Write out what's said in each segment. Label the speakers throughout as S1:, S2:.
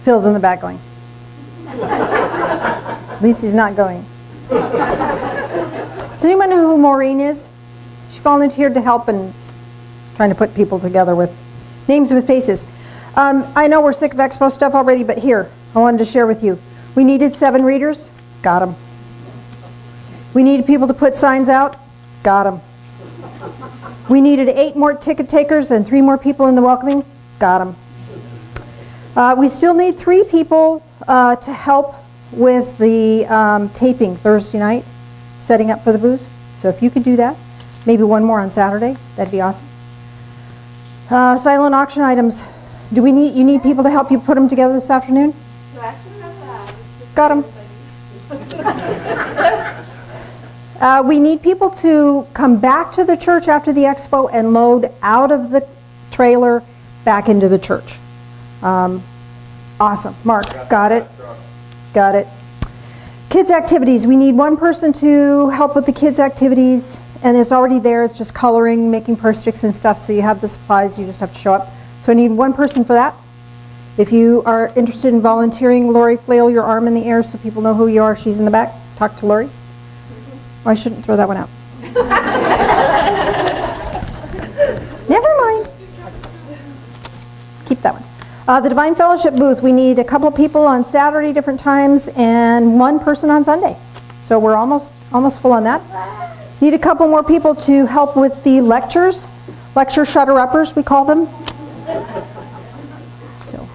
S1: Phil's in the back going. At least he's not going. Does anyone know who Maureen is? She volunteered to help in trying to put people together with names with faces. I know we're sick of expo stuff already, but here, I wanted to share with you. We needed 7 readers. Got them. We needed people to put signs out. Got them. We needed 8 more ticket takers and 3 more people in the welcoming. Got them. We still need 3 people to help with the taping Thursday night, setting up for the booze. So if you could do that, maybe 1 more on Saturday, that'd be awesome. Silent auction items. You need people to help you put them together this afternoon?
S2: No, actually not that.
S1: Got them. We need people to come back to the church after the expo and load out of the trailer back into the church. Awesome. Mark, got it. Got it. Kids activities. We need 1 person to help with the kids activities, and it's already there. It's just coloring, making purse sticks and stuff, so you have the supplies. You just have to show up. So I need 1 person for that. If you are interested in volunteering, Lori, flail your arm in the air so people know who you are. She's in the back. Talk to Lori. Oh, I shouldn't throw that one out. Never mind. Keep that one. The Divine Fellowship booth, we need a couple people on Saturday, different times, and 1 person on Sunday. So we're almost full on that. Need a couple more people to help with the lectures. Lecture shutter-uppers, we call them. So,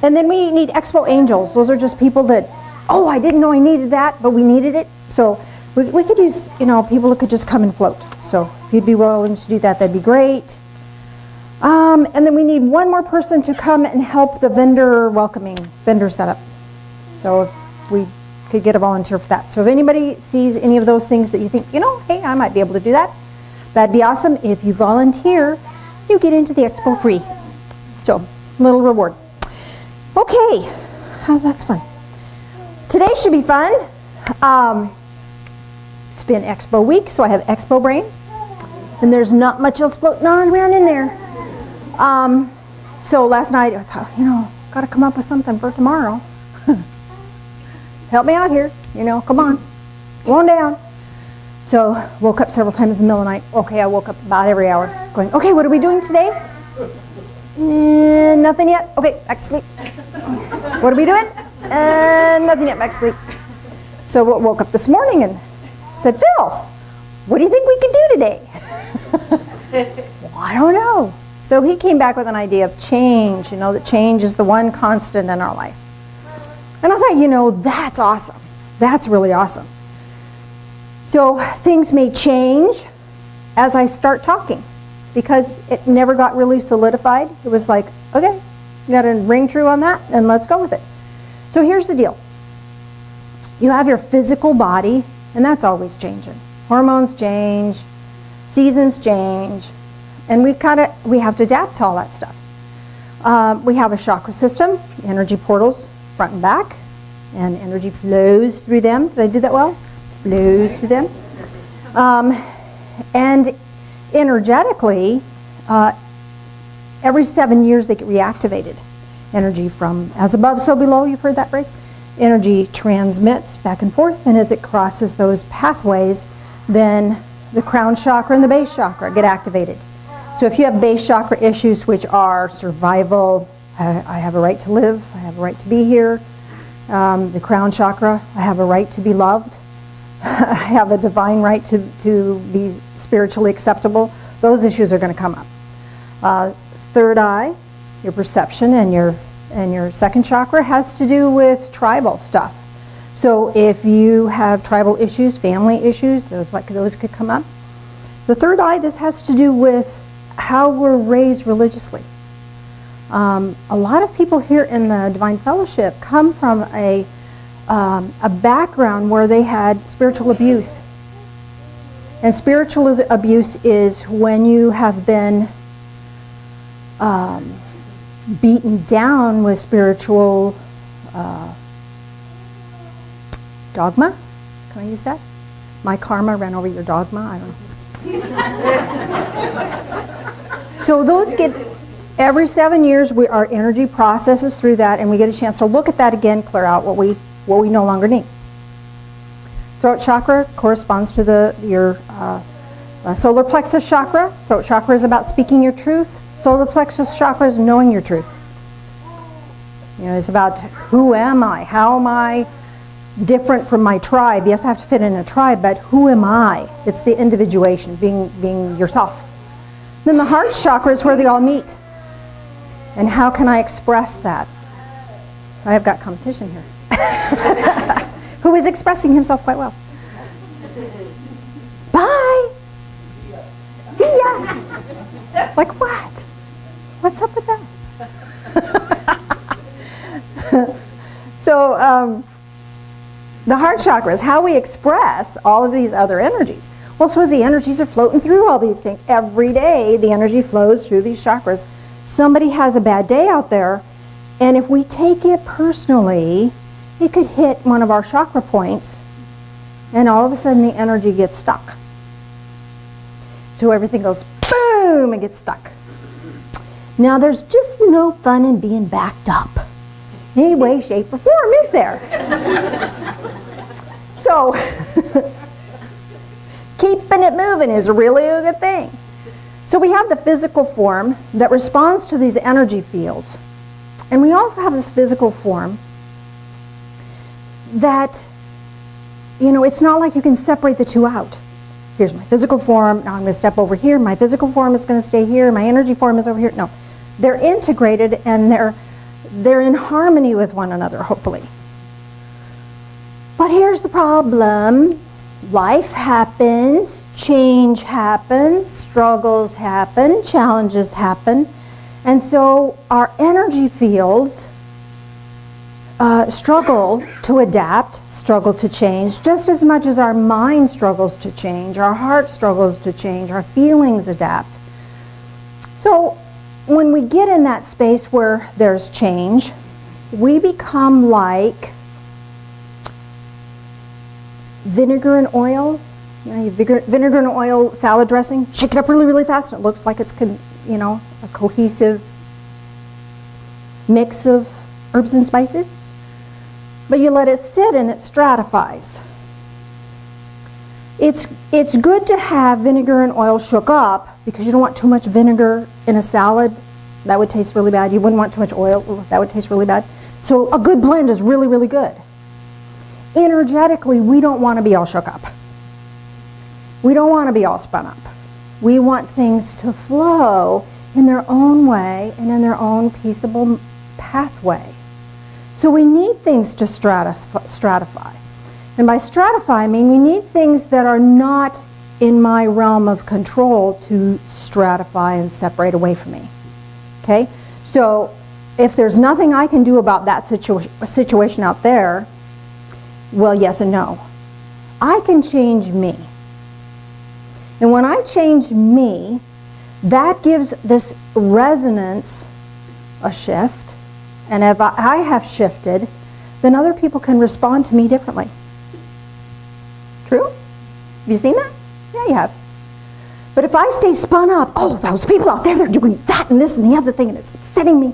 S1: and then we need Expo Angels. Those are just people that, oh, I didn't know I needed that, but we needed it. So we could use, people that could just come and float. So if you'd be willing to do that, that'd be great. And then we need 1 more person to come and help the vendor setup. So if we could get a volunteer for that. So if anybody sees any of those things that you think, hey, I might be able to do that, that'd be awesome. If you volunteer, you get into the expo free. So, little reward. Okay, that's fun. Today should be fun. It's been expo week, so I have expo brain. And there's not much else floating on around in there. So last night I thought, got to come up with something for tomorrow. Help me out here, come on down. So woke up several times in the middle of the night. Okay, I woke up about every hour going, okay, what are we doing today? Nothing yet. Okay, back to sleep. What are we doing? Nothing yet, back to sleep. So woke up this morning and said, Phil, what do you think we can do today? Well, I don't know. So he came back with an idea of change, that change is the one constant in our life. And I thought, that's awesome. That's really awesome. So things may change as I start talking because it never got really solidified. It was like, okay, you got to ring true on that and let's go with it. So here's the deal. You have your physical body, and that's always changing. Hormones change, seasons change, and we have to adapt to all that stuff. We have a chakra system, energy portals, front and back, and energy flows through them. Did I do that well? Flows through them. And energetically, every 7 years they get reactivated. Energy from as above, so below, you've heard that phrase? Energy transmits back and forth, and as it crosses those pathways, then the crown chakra and the base chakra get activated. So if you have base chakra issues, which are survival, I have a right to live, I have a right to be here. The crown chakra, I have a right to be loved. I have a divine right to be spiritually acceptable. Those issues are going to come up. Third eye, your perception, and your second chakra has to do with tribal stuff. So if you have tribal issues, family issues, those could come up. The third eye, this has to do with how we're raised religiously. A lot of people here in the Divine Fellowship come from a background where they had spiritual abuse. And spiritual abuse is when you have been beaten down with spiritual dogma. Can I use that? My karma ran over your dogma. I don't know. So those get Every 7 years, our energy processes through that, and we get a chance to look at that again, clear out what we no longer need. Throat chakra corresponds to your solar plexus chakra. Throat chakra is about speaking your truth. Solar plexus chakra is knowing your truth. It's about who am I? How am I different from my tribe? Yes, I have to fit in a tribe, but who am I? It's the individuation, being yourself. Then the heart chakra is where they all meet. And how can I express that? I have got competition here. Who is expressing himself quite well. Bye. See ya. Like what? What's up with that? So the heart chakra is how we express all of these other energies. Well, so as the energies are floating through all these things, every day the energy flows through these chakras. Somebody has a bad day out there, and if we take it personally, it could hit one of our chakra points, and all of a sudden the energy gets stuck. So everything goes boom and gets stuck. Now there's just no fun in being backed up. In any way, shape, or form, is there? So keeping it moving is really a good thing. So we have the physical form that responds to these energy fields. And we also have this physical form that, it's not like you can separate the two out. Here's my physical form, now I'm going to step over here, my physical form is going to stay here, my energy form is over here. No, they're integrated and they're in harmony with one another, hopefully. But here's the problem. Life happens, change happens, struggles happen, challenges happen, and so our energy fields struggle to adapt, struggle to change, just as much as our mind struggles to change, our heart struggles to change, our feelings adapt. So when we get in that space where there's change, we become like vinegar and oil. Vinegar and oil salad dressing, shake it up really, really fast, and it looks like it's a cohesive mix of herbs and spices. But you let it sit and it stratifies. It's good to have vinegar and oil shook up because you don't want too much vinegar in a salad. That would taste really bad. You wouldn't want too much oil. That would taste really bad. So a good blend is really, really good. Energetically, we don't want to be all shook up. We don't want to be all spun up. We want things to flow in their own way and in their own peaceable pathway. So we need things to stratify. And by stratify, I mean we need things that are not in my realm of control to stratify and separate away from me. Okay? So if there's nothing I can do about that situation out there, well, yes and no. I can change me. And when I change me, that gives this resonance a shift. And if I have shifted, then other people can respond to me differently. True? Have you seen that? Yeah, you have. But if I stay spun up, oh, those people out there, they're doing that and this and the other thing, and it's upsetting me.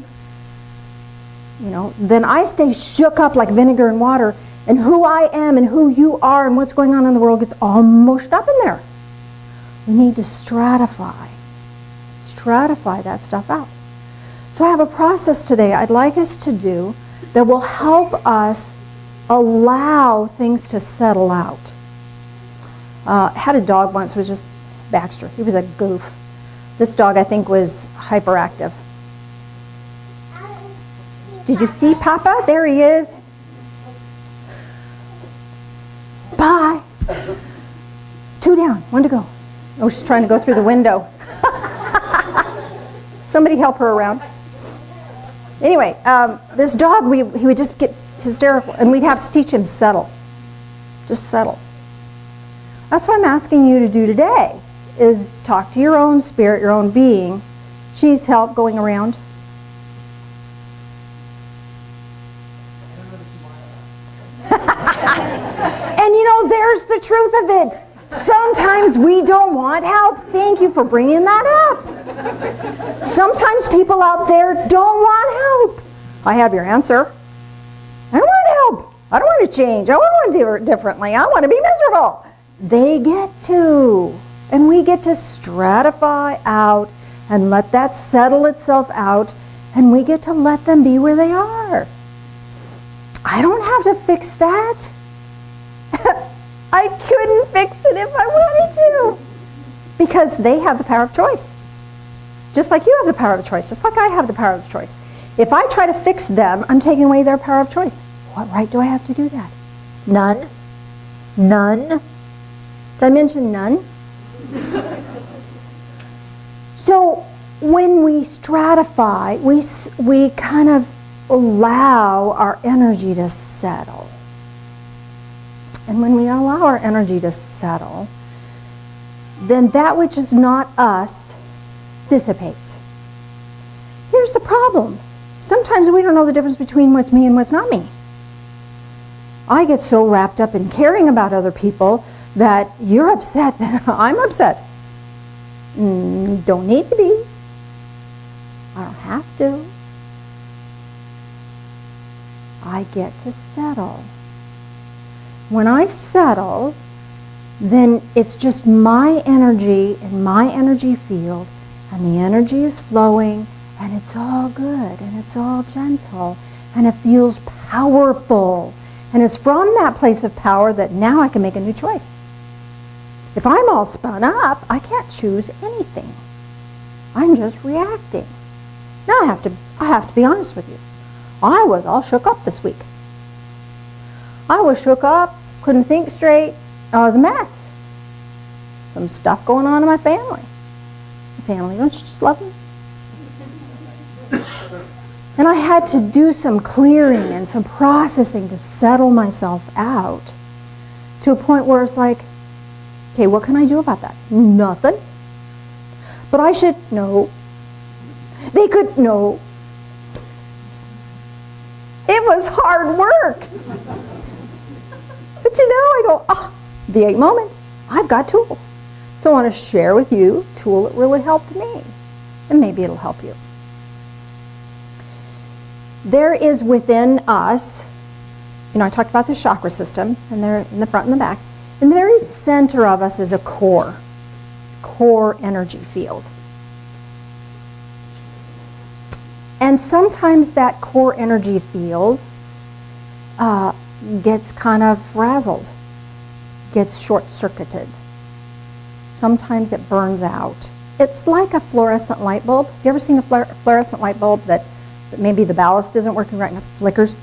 S1: Then I stay shook up like vinegar and water, and who I am and who you are and what's going on in the world gets all mushed up in there. We need to stratify that stuff out. So I have a process today I'd like us to do that will help us allow things to settle out. I had a dog once, it was just Baxter. He was a goof. This dog, I think, was hyperactive. Did you see Papa? There he is. Bye. 2 down, 1 to go. Oh, she's trying to go through the window. Somebody help her around. Anyway, this dog, he would just get hysterical, and we'd have to teach him settle. Just settle. That's what I'm asking you to do today, is talk to your own spirit, your own being. She needs help going around. And there's the truth of it. Sometimes we don't want help. Thank you for bringing that up. Sometimes people out there don't want help. I have your answer. I don't want help. I don't want to change. I want to do it differently. I want to be miserable. They get to. And we get to stratify out and let that settle itself out. And we get to let them be where they are. I don't have to fix that. I couldn't fix it if I wanted to. Because they have the power of choice. Just like you have the power of choice. Just like I have the power of choice. If I try to fix them, I'm taking away their power of choice. What right do I have to do that? None. None. Did I mention none? So when we stratify, we kind of allow our energy to settle. And when we allow our energy to settle, then that which is not us dissipates. Here's the problem. Sometimes we don't know the difference between what's me and what's not me. I get so wrapped up in caring about other people that you're upset that I'm upset. Don't need to be. I don't have to. I get to settle. When I settle, then it's just my energy and my energy field, and the energy is flowing, and it's all good, and it's all gentle, and it feels powerful. And it's from that place of power that now I can make a new choice. If I'm all spun up, I can't choose anything. I'm just reacting. Now I have to be honest with you. I was all shook up this week. I was shook up, couldn't think straight. I was a mess. Some stuff going on in my family. My family, don't you just love me? And I had to do some clearing and some processing to settle myself out to a point where it's like, okay, what can I do about that? Nothing. But I should, no. They could, no. It was hard work. But you know, I go, V8 moment. I've got tools. So I want to share with you a tool that really helped me. And maybe it'll help you. There is within us, I talked about the chakra system, and they're in the front and the back. In the very center of us is a core energy field. And sometimes that core energy field gets kind of frazzled, gets short-circuited. Sometimes it burns out. It's like a fluorescent light bulb. Have you ever seen a fluorescent light bulb that maybe the ballast isn't working right enough, flickers?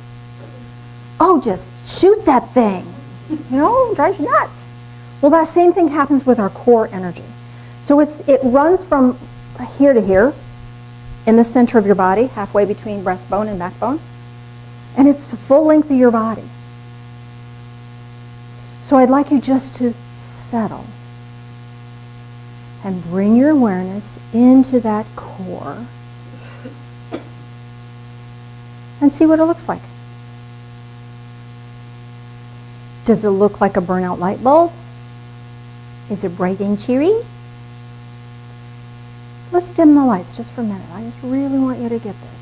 S1: Oh, just shoot that thing. Drives you nuts. Well, that same thing happens with our core energy. So it runs from here to here, in the center of your body, halfway between breastbone and backbone. And it's the full length of your body. So I'd like you just to settle and bring your awareness into that core and see what it looks like. Does it look like a burnout light bulb? Is it bright and cheery? Let's dim the lights just for a minute. I just really want you to get this.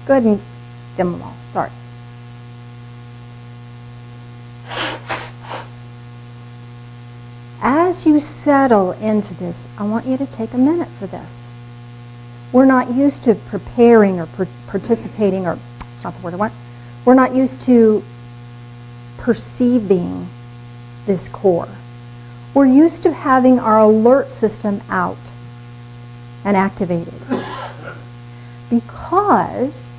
S1: Go ahead and dim them all. Sorry. As you settle into this, I want you to take a minute for this. We're not used to preparing or participating, or it's not the word I want. We're not used to perceiving this core. We're used to having our alert system out and activated. Because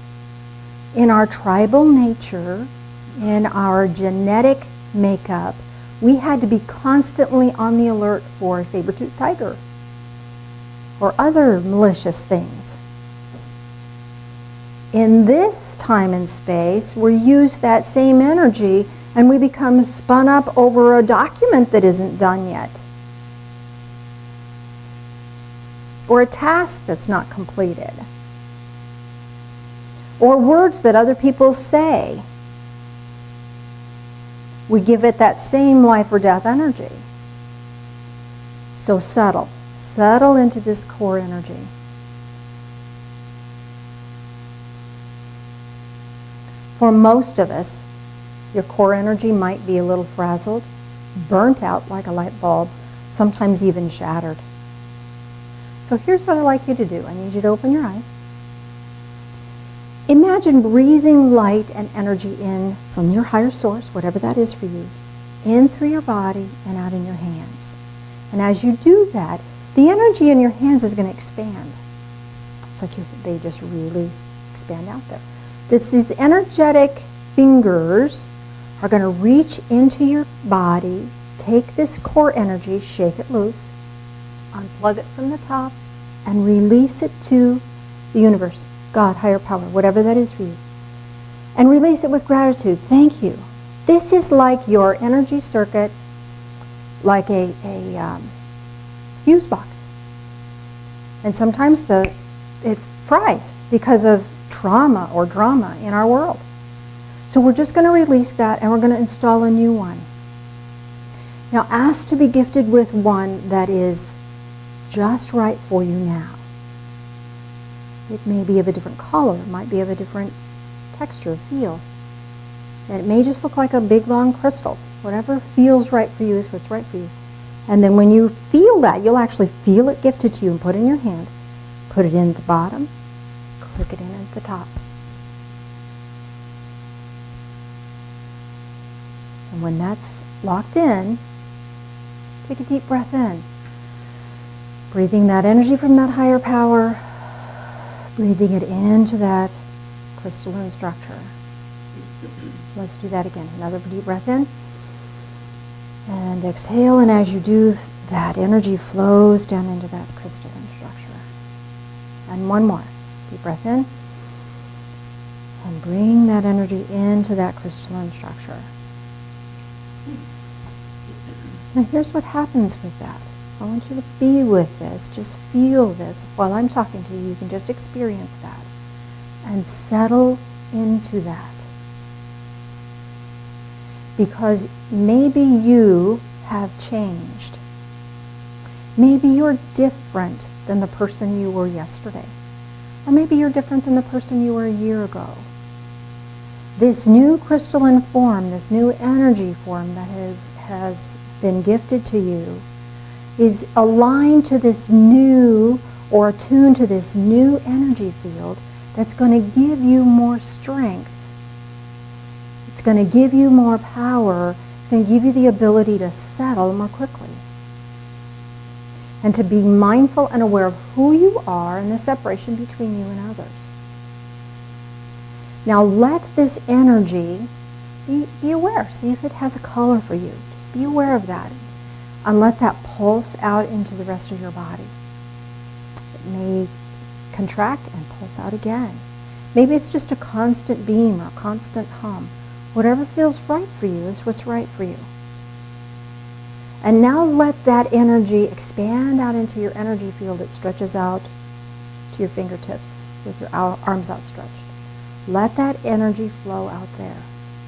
S1: in our tribal nature, in our genetic makeup, we had to be constantly on the alert for a saber-toothed tiger or other malicious things. In this time and space, we use that same energy and we become spun up over a document that isn't done yet, or a task that's not completed, or words that other people say. We give it that same life or death energy. So settle. Settle into this core energy. For most of us, your core energy might be a little frazzled, burnt out like a light bulb, sometimes even shattered. So here's what I'd like you to do. I need you to open your eyes. Imagine breathing light and energy in from your higher source, whatever that is for you, in through your body and out in your hands. And as you do that, the energy in your hands is going to expand. It's like they just really expand out there. These energetic fingers are going to reach into your body, take this core energy, shake it loose, unplug it from the top, and release it to the universe, God, higher power, whatever that is for you. And release it with gratitude. Thank you. This is like your energy circuit, like a fuse box. And sometimes it fries because of trauma or drama in our world. So we're just going to release that and we're going to install a new one. Now ask to be gifted with one that is just right for you now. It may be of a different color, it might be of a different texture, feel. And it may just look like a big long crystal. Whatever feels right for you is what's right for you. And then when you feel that, you'll actually feel it gifted to you and put it in your hand. Put it in at the bottom, click it in at the top. And when that's locked in, take a deep breath in. Breathing that energy from that higher power, breathing it into that crystalline structure. Let's do that again. Another deep breath in. And exhale, and as you do, that energy flows down into that crystalline structure. And one more. Deep breath in. And bring that energy into that crystalline structure. Now here's what happens with that. I want you to be with this. Just feel this. While I'm talking to you, you can just experience that. And settle into that. Because maybe you have changed. Maybe you're different than the person you were yesterday. Or maybe you're different than the person you were a year ago. This new crystalline form, this new energy form that has been gifted to you is aligned to this new, or attuned to this new energy field that's going to give you more strength. It's going to give you more power. It's going to give you the ability to settle more quickly. And to be mindful and aware of who you are and the separation between you and others. Now let this energy, be aware. See if it has a color for you. Just be aware of that. And let that pulse out into the rest of your body. It may contract and pulse out again. Maybe it's just a constant beam or a constant hum. Whatever feels right for you is what's right for you. And now let that energy expand out into your energy field. It stretches out to your fingertips with your arms outstretched. Let that energy flow out there.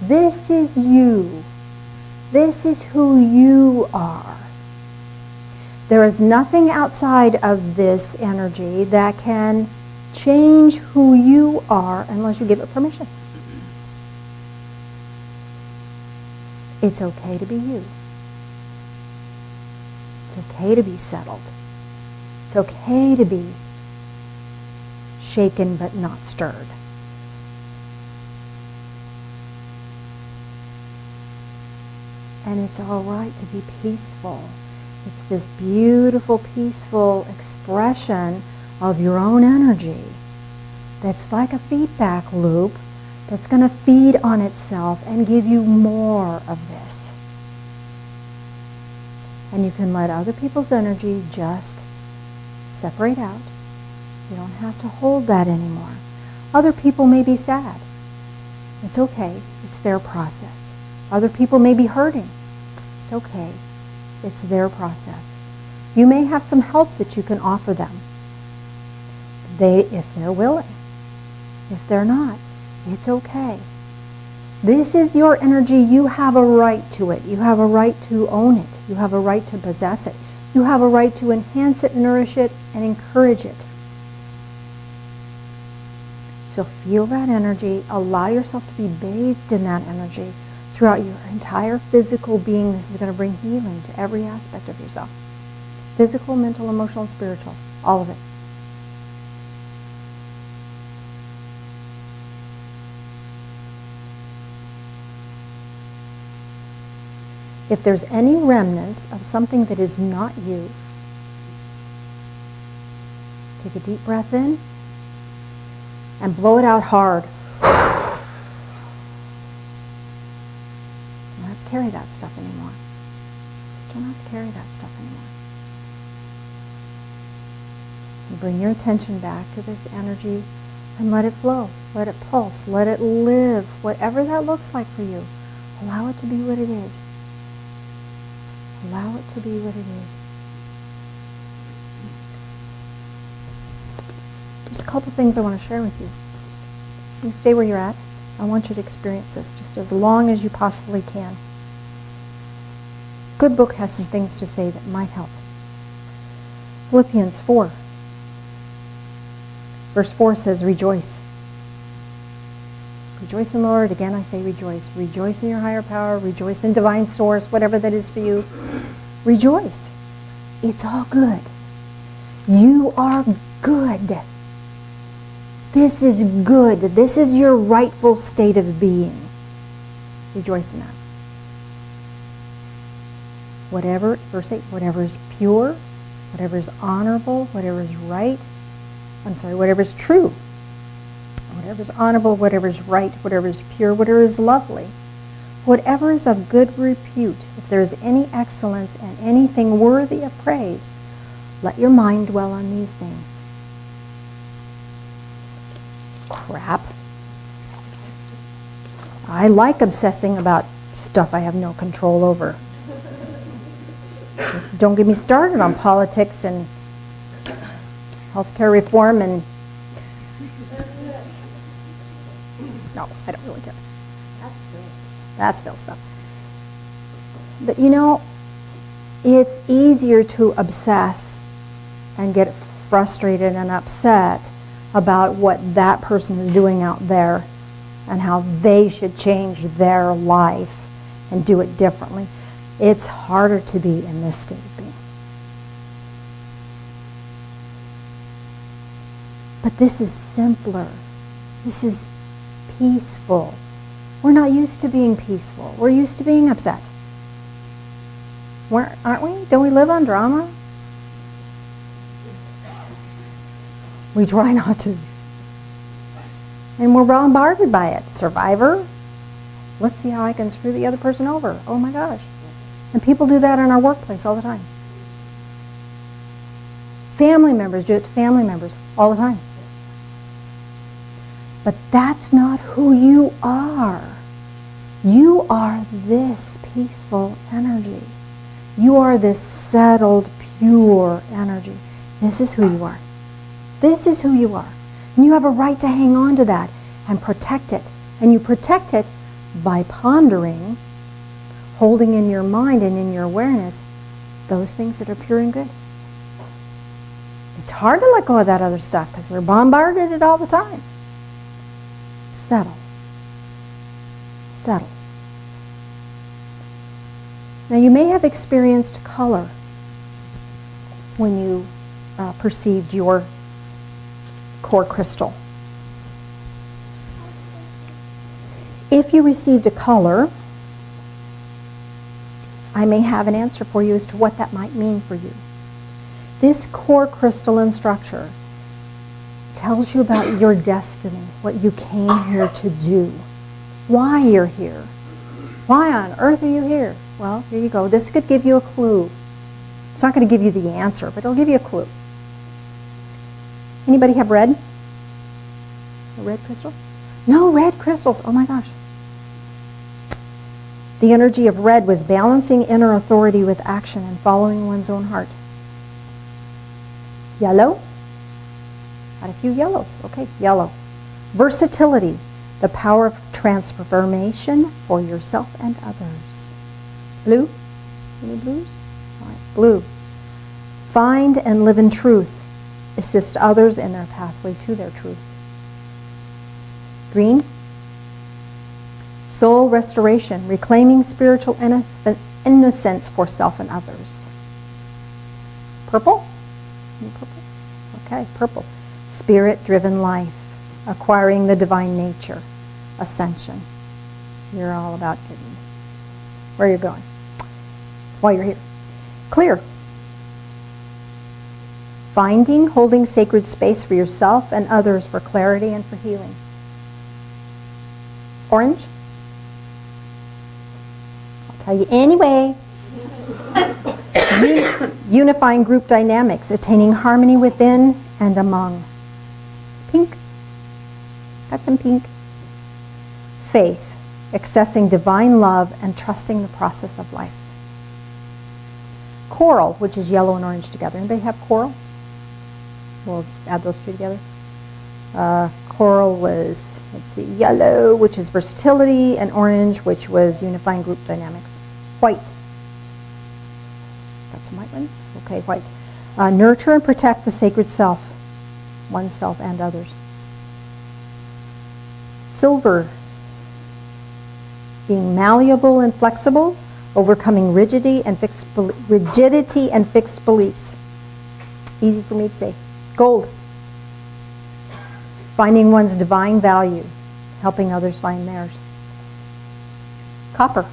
S1: This is you. This is who you are. There is nothing outside of this energy that can change who you are unless you give it permission. It's okay to be you. It's okay to be settled. It's okay to be shaken but not stirred. And it's all right to be peaceful. It's this beautiful, peaceful expression of your own energy that's like a feedback loop that's going to feed on itself and give you more of this. And you can let other people's energy just separate out. You don't have to hold that anymore. Other people may be sad. It's okay. It's their process. Other people may be hurting. It's okay. It's their process. You may have some help that you can offer them. If they're willing. If they're not, it's okay. This is your energy. You have a right to it. You have a right to own it. You have a right to possess it. You have a right to enhance it, nourish it, and encourage it. So feel that energy. Allow yourself to be bathed in that energy throughout your entire physical being. This is going to bring healing to every aspect of yourself. Physical, mental, emotional, and spiritual. All of it. If there's any remnants of something that is not you, take a deep breath in and blow it out hard. You don't have to carry that stuff anymore. Just don't have to carry that stuff anymore. And bring your attention back to this energy and let it flow. Let it pulse. Let it live. Whatever that looks like for you, allow it to be what it is. Allow it to be what it is. There's a couple things I want to share with you. You stay where you're at. I want you to experience this just as long as you possibly can. Good book has some things to say that might help. Philippians 4. Verse 4 says, rejoice. Rejoice in the Lord. Again, I say rejoice. Rejoice in your higher power. Rejoice in divine source, whatever that is for you. Rejoice. It's all good. You are good. This is good. This is your rightful state of being. Rejoice in that. Whatever, verse 8, whatever is pure, whatever is honorable, whatever is right, whatever is true, whatever is honorable, whatever is right, whatever is pure, whatever is lovely, whatever is of good repute, if there is any excellence and anything worthy of praise, let your mind dwell on these things. Crap. I like obsessing about stuff I have no control over. Just don't get me started on politics and healthcare reform and... No, I don't really care. That's Phil stuff. But you know, it's easier to obsess and get frustrated and upset about what that person is doing out there and how they should change their life and do it differently. It's harder to be in this state of being. But this is simpler. This is peaceful. We're not used to being peaceful. We're used to being upset. Aren't we? Don't we live on drama? We try not to. And we're bombarded by it. Survivor. Let's see how I can screw the other person over. Oh my gosh. And people do that in our workplace all the time. Family members do it to family members all the time. But that's not who you are. You are this peaceful energy. You are this settled, pure energy. This is who you are. This is who you are. And you have a right to hang on to that and protect it. And you protect it by pondering, holding in your mind and in your awareness those things that are pure and good. It's hard to let go of that other stuff because we're bombarded it all the time. Settle. Settle. Now you may have experienced color when you perceived your core crystal. If you received a color, I may have an answer for you as to what that might mean for you. This core crystalline structure tells you about your destiny, what you came here to do, why you're here. Why on earth are you here? Well, here you go. This could give you a clue. It's not going to give you the answer, but it'll give you a clue. Anybody have red? A red crystal? No red crystals. Oh my gosh. The energy of red was balancing inner authority with action and following one's own heart. Yellow? Got a few yellows. Okay, yellow. Versatility, the power of transformation for yourself and others. Blue? Any blues? All right, blue. Find and live in truth. Assist others in their pathway to their truth. Green. Soul restoration, reclaiming spiritual innocence for self and others. Purple? Any purples? Okay, purple. Spirit-driven life, acquiring the divine nature, ascension. You're all about getting where you're going while you're here. Clear. Finding, holding sacred space for yourself and others for clarity and for healing. Orange? I'll tell you anyway. Unifying group dynamics, attaining harmony within and among. Pink. Got some pink. Faith, accessing divine love and trusting the process of life. Coral, which is yellow and orange together. Anybody have coral? We'll add those two together. Coral was, let's see, yellow, which is versatility, and orange, which was unifying group dynamics. White. Got some white ones? Okay, white. Nurture and protect the sacred self, oneself and others. Silver. Being malleable and flexible, overcoming rigidity and fixed beliefs. Easy for me to say. Gold. Finding one's divine value, helping others find theirs. Copper.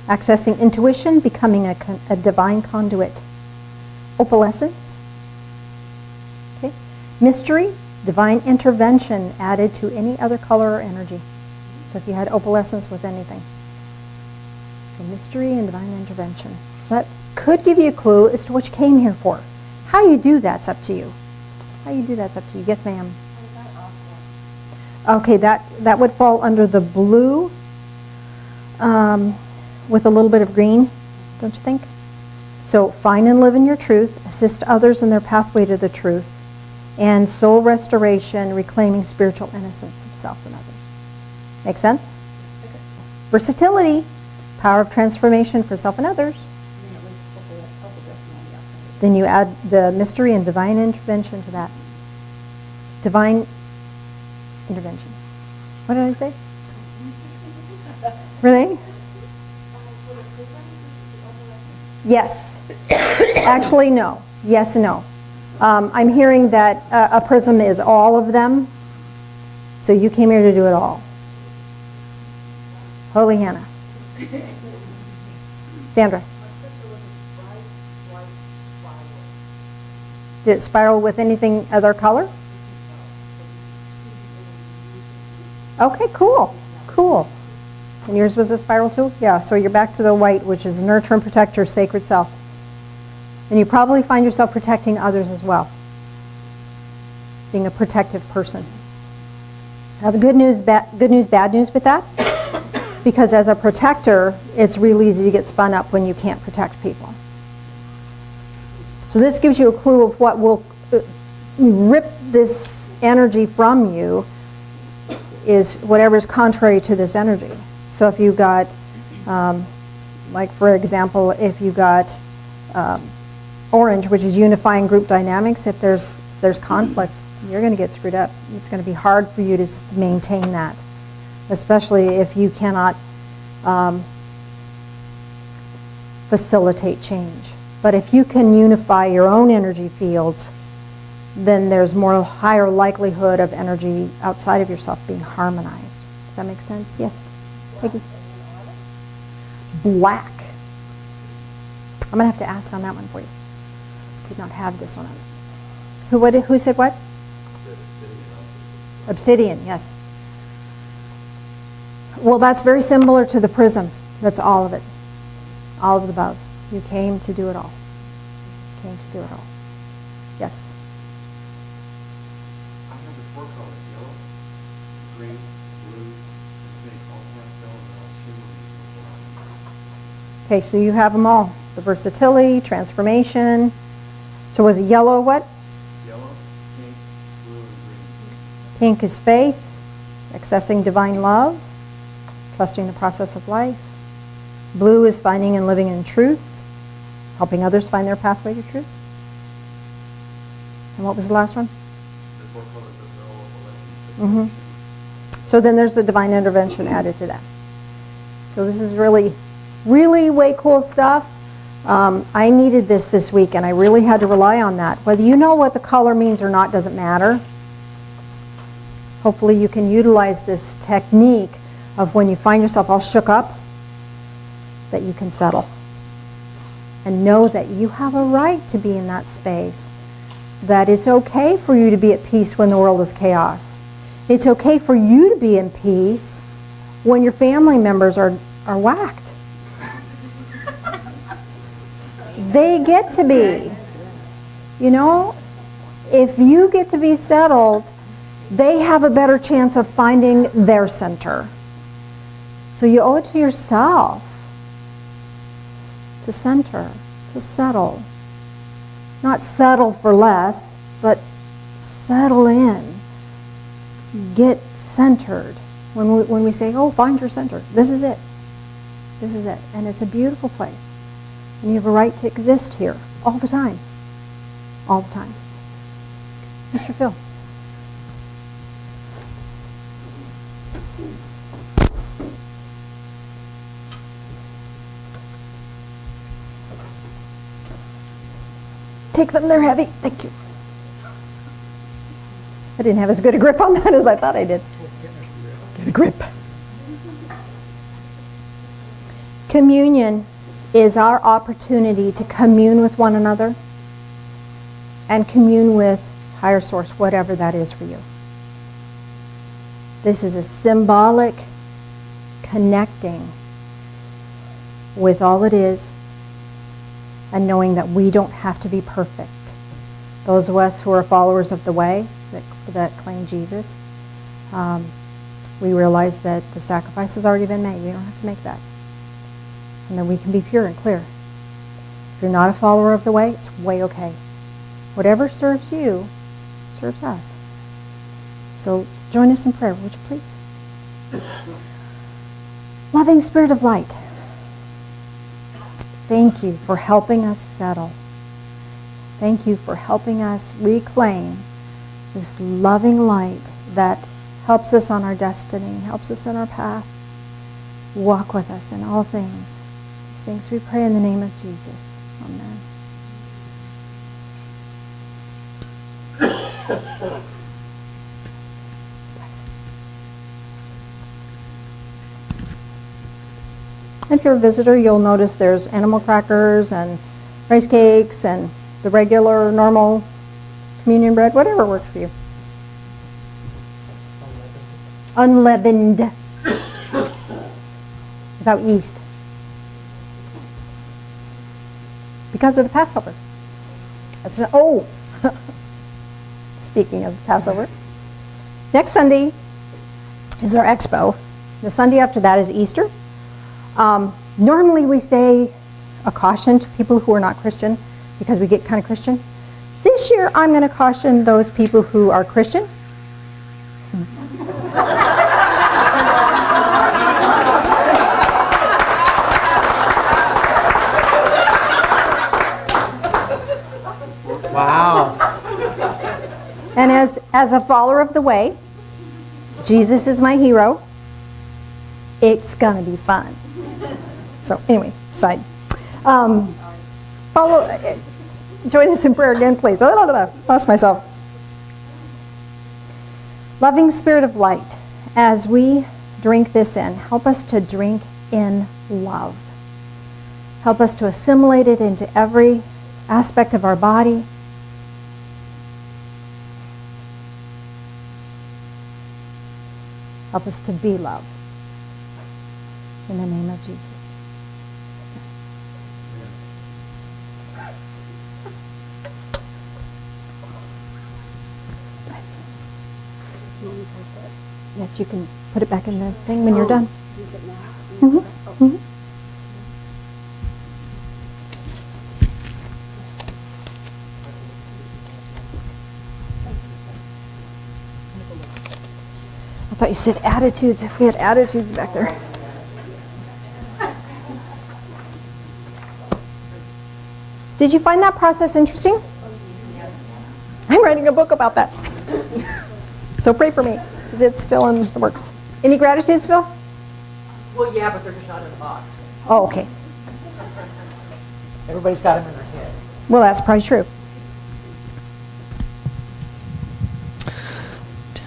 S1: Accessing intuition, becoming a divine conduit. Opalescence. Okay. Mystery, divine intervention added to any other color or energy. So if you had opalescence with anything. So mystery and divine intervention. So that could give you a clue as to what you came here for. How you do that's up to you. How you do that's up to you. Yes, ma'am. Okay, that would fall under the blue with a little bit of green, don't you think? So find and live in your truth, assist others in their pathway to the truth, and soul restoration, reclaiming spiritual innocence of self and others. Make sense? Versatility, power of transformation for self and others. Then you add the mystery and divine intervention to that. Divine intervention. What did I say? Really? Yes. Actually, no. Yes and no. I'm hearing that a prism is all of them. So you came here to do it all. Holy Hannah. Sandra. Did it spiral with anything other color? Okay, cool. Cool. And yours was a spiral too? Yeah, so you're back to the white, which is nurture and protect your sacred self. And you probably find yourself protecting others as well. Being a protective person. Now the good news, bad news with that. Because as a protector, it's real easy to get spun up when you can't protect people. So this gives you a clue of what will rip this energy from you is whatever is contrary to this energy. So if you got, like for example, if you got orange, which is unifying group dynamics, if there's conflict, you're going to get screwed up. It's going to be hard for you to maintain that, especially if you cannot facilitate change. But if you can unify your own energy fields, then there's more higher likelihood of energy outside of yourself being harmonized. Does that make sense? Yes. Peggy. Black. I'm gonna have to ask on that one for you. Did not have this one on. Who said what? Obsidian. Yes. Well, that's very similar to the prism. That's all of it. All of the above. You came to do it all. You came to do it all. Yes.
S2: I have the 4 colors: yellow, green, blue, pink, all pastel, and all shimmery.
S1: Okay, so you have them all. The versatility, transformation. So was it yellow what?
S2: Yellow, pink, blue, and green.
S1: Pink is faith, accessing divine love, trusting the process of life. Blue is finding and living in truth. Helping others find their pathway to truth. And what was the last one?
S2: The 4 colors of the all of the lessons.
S1: So then there's the divine intervention added to that. So this is really, really way cool stuff. I needed this week, and I really had to rely on that. Whether you know what the color means or not doesn't matter. Hopefully you can utilize this technique of when you find yourself all shook up, that you can settle. And know that you have a right to be in that space. That it's okay for you to be at peace when the world is chaos. It's okay for you to be in peace when your family members are whacked. They get to be. You know, if you get to be settled, they have a better chance of finding their center. So you owe it to yourself to center, to settle. Not settle for less, but settle in. Get centered. When we say, oh, find your center, this is it. This is it. And it's a beautiful place. And you have a right to exist here all the time. All the time. Mr. Phil. Take them, they're heavy. Thank you. I didn't have as good a grip on that as I thought I did. Get a grip. Communion is our opportunity to commune with one another and commune with higher source, whatever that is for you. This is a symbolic connecting with all it is and knowing that we don't have to be perfect. Those of us who are followers of the way, that claim Jesus, we realize that the sacrifice has already been made. We don't have to make that. And then we can be pure and clear. If you're not a follower of the way, it's way okay. Whatever serves you, serves us. So join us in prayer, would you please? Loving Spirit of Light, thank you for helping us settle. Thank you for helping us reclaim this loving light that helps us on our destiny, helps us in our path. Walk with us in all things. These things we pray in the name of Jesus. Amen. If you're a visitor, you'll notice there's animal crackers and rice cakes and the regular, normal communion bread, whatever works for you. Unleavened. Without yeast. Because of the Passover. Speaking of Passover. Next Sunday is our expo. The Sunday after that is Easter. Normally we say a caution to people who are not Christian because we get kind of Christian. This year I'm going to caution those people who are Christian.
S3: Wow.
S1: And as a follower of the way, Jesus is my hero. It's going to be fun. So anyway, side. Join us in prayer again, please. Lost myself. Loving Spirit of Light, as we drink this in, help us to drink in love. Help us to assimilate it into every aspect of our body. Help us to be love. In the name of Jesus. Yes, you can put it back in the thing when you're done. Mm-hmm. Mm-hmm. I thought you said attitudes, if we had attitudes back there. Did you find that process interesting? I'm writing a book about that. So pray for me, because it's still in the works. Any gratitudes, Phil?
S3: Well, yeah, but they're just not in the box.
S1: Oh, okay.
S3: Everybody's got them in their head.
S1: Well, that's probably true.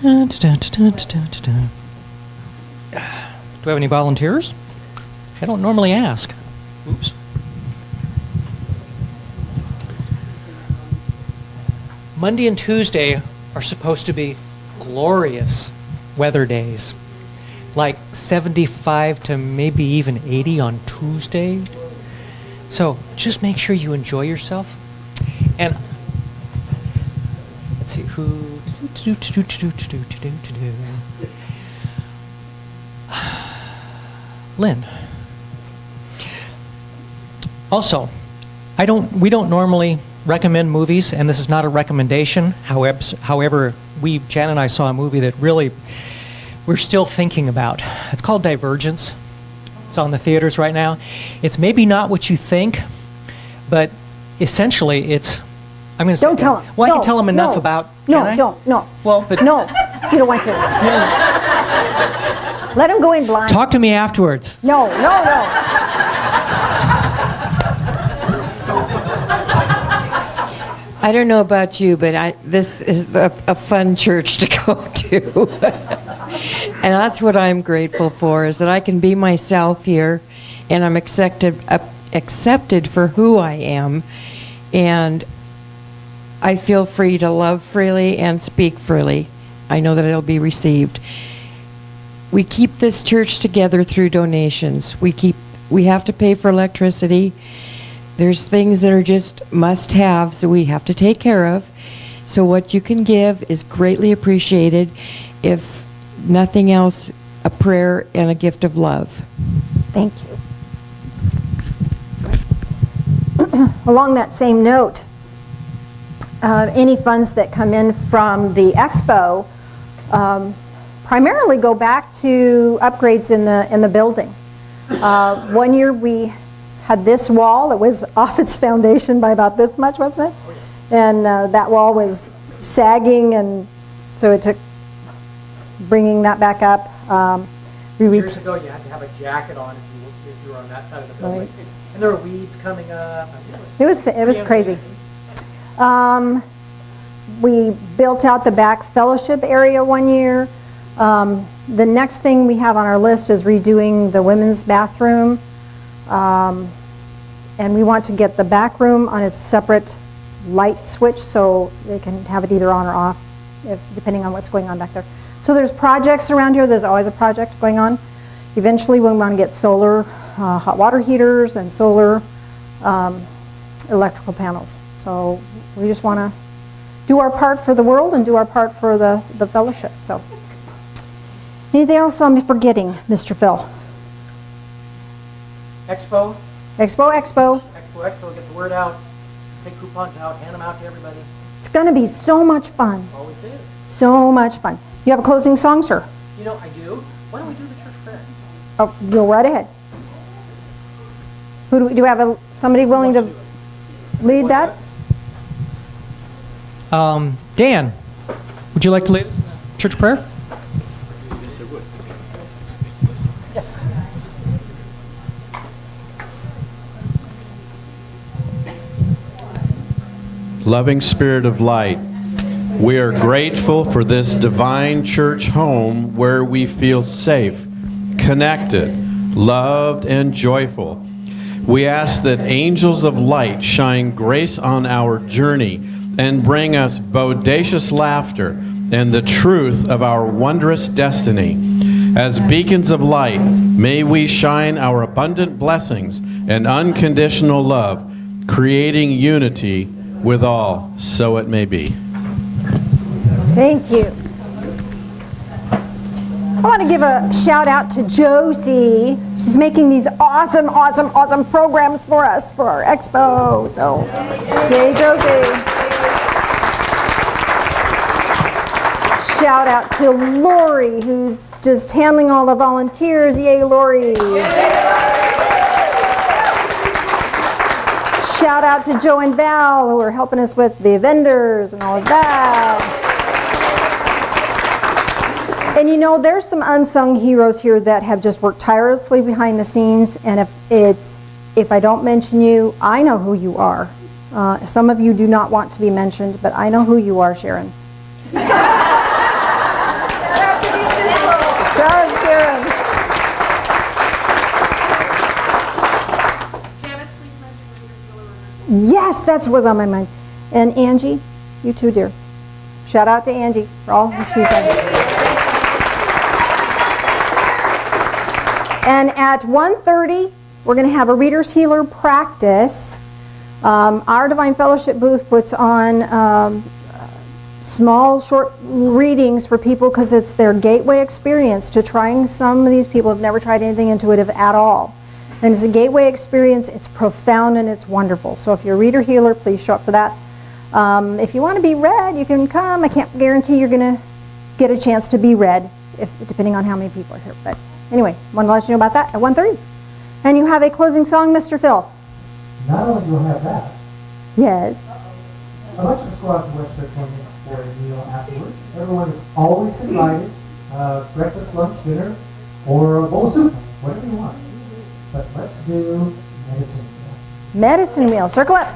S4: Dun, dun, dun, dun, dun, dun, dun. Do we have any volunteers? I don't normally ask. Oops. Monday and Tuesday are supposed to be glorious weather days. Like 75 to maybe even 80 on Tuesday. So just make sure you enjoy yourself. And let's see, who... Lynn. Also, we don't normally recommend movies, and this is not a recommendation. However, Jan and I saw a movie that really we're still thinking about. It's called Divergence. It's on the theaters right now. It's maybe not what you think, but essentially it's, I'm going to say...
S1: Don't tell him.
S4: Well,
S1: No,
S4: I can tell him enough
S1: no.
S4: about...
S1: No,
S4: can I?
S1: don't, no.
S4: Well, but...
S1: No, you don't want to. Let him go in blind.
S4: Talk to me afterwards.
S1: No, no, no.
S5: I don't know about you, but this is a fun church to go to. And that's what I'm grateful for, is that I can be myself here, and I'm accepted for who I am, and I feel free to love freely and speak freely. I know that it'll be received. We keep this church together through donations. We have to pay for electricity. There's things that are just must-have, so we have to take care of. So what you can give is greatly appreciated. If nothing else, a prayer and a gift of love.
S1: Thank you. Along that same note, any funds that come in from the expo primarily go back to upgrades in the building. One year we had this wall that was off its foundation by about this much, wasn't it? And that wall was sagging, and so it took bringing that back up.
S3: Years ago, you had to have a jacket on if you were on that side of the building.
S1: Right.
S3: And there were weeds coming up.
S1: It was crazy. We built out the back fellowship area one year. The next thing we have on our list is redoing the women's bathroom. And we want to get the back room on a separate light switch so they can have it either on or off, depending on what's going on back there. So there's projects around here. There's always a project going on. Eventually we want to get solar hot water heaters and solar electrical panels. So we just want to do our part for the world and do our part for the fellowship. So anything else I'm forgetting, Mr. Phil?
S3: Expo,
S1: Expo.
S3: get the word out, take coupons out, hand them out to everybody.
S1: It's going to be so much fun.
S3: Always is.
S1: So much fun. You have a closing song, sir?
S3: You know, I do. Why don't we do the church prayer?
S1: Oh, go right ahead. Who do we have? Somebody willing to lead that?
S4: Dan, would you like to lead us in the church prayer?
S2: Yes, I would.
S3: Yes.
S6: Loving Spirit of Light, we are grateful for this divine church home where we feel safe, connected, loved, and joyful. We ask that angels of light shine grace on our journey and bring us bodacious laughter and the truth of our wondrous destiny. As beacons of light, may we shine our abundant blessings and unconditional love, creating unity with all, so it may be.
S1: Thank you. I want to give a shout out to Josie. She's making these awesome programs for us for our expo. So, yay, Josie. Shout out to Lori, who's just handling all the volunteers. Yay, Lori. Shout out to Joe and Val who are helping us with the vendors and all of that. And you know, there's some unsung heroes here that have just worked tirelessly behind the scenes, and if I don't mention you, I know who you are. Some of you do not want to be mentioned, but I know who you are, Sharon. Shout out, Sharon.
S7: Janice, please mention Reader Healer.
S1: Yes, that's what's on my mind. And Angie, you too, dear. Shout out to Angie for all she's done. And at 1:30, we're going to have a Reader's Healer practice. Our Divine Fellowship booth puts on small, short readings for people because it's their gateway experience to trying. Some of these people have never tried anything intuitive at all. And it's a gateway experience. It's profound and it's wonderful. So if you're a Reader Healer, please show up for that. If you want to be read, you can come. I can't guarantee you're going to get a chance to be read, depending on how many people are here. But anyway, wanted to let you know about that at 1:30. And you have a closing song, Mr. Phil.
S8: Not only do I have that,
S1: Yes.
S8: I'd like to just go out to West Sunday for a meal afterwards. Everyone is always invited, breakfast, lunch, dinner, or a bowl of soup, whatever you want. But let's do medicine.
S1: Medicine wheel. Circle up.